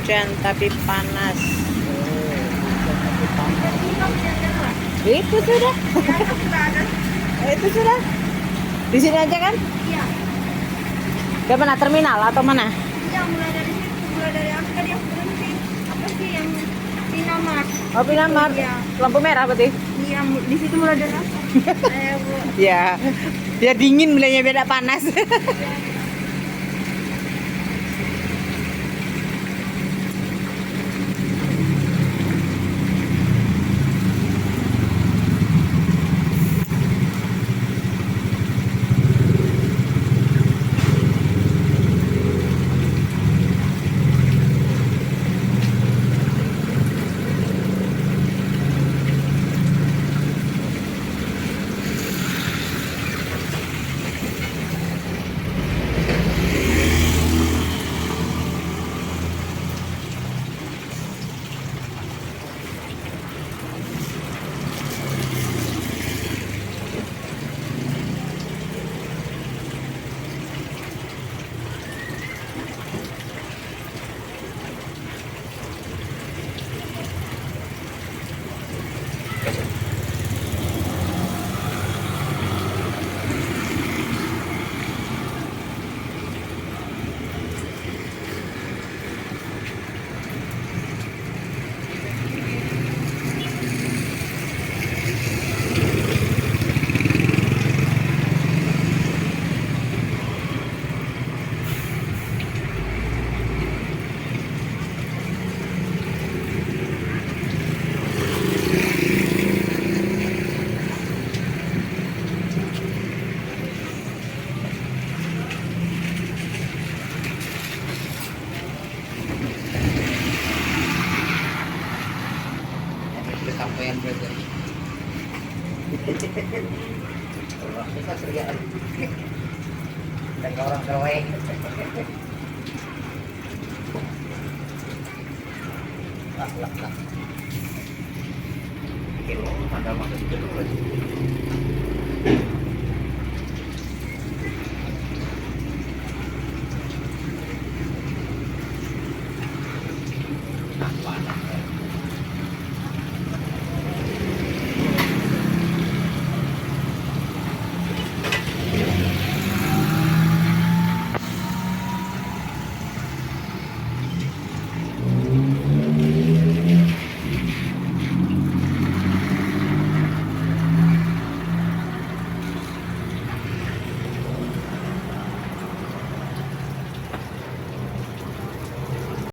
hujan tapi panas. Itu sudah. Itu sudah. Di sini aja kan? Iya. Ke mana, terminal atau mana? Iya, mulai dari situ, mulai dari apa tadi aku berhenti. Apa sih yang Pinamar? Oh, Pinamar. Iya. Lampu merah berarti? Iya, di situ mulai dari apa? Bu. Ya. Biar dingin mulainya beda panas. Kesampaian berarti. Allah kita kerjaan. Dan orang terbaik. Lah. Kilo ada masuk itu lagi. Nah, mana?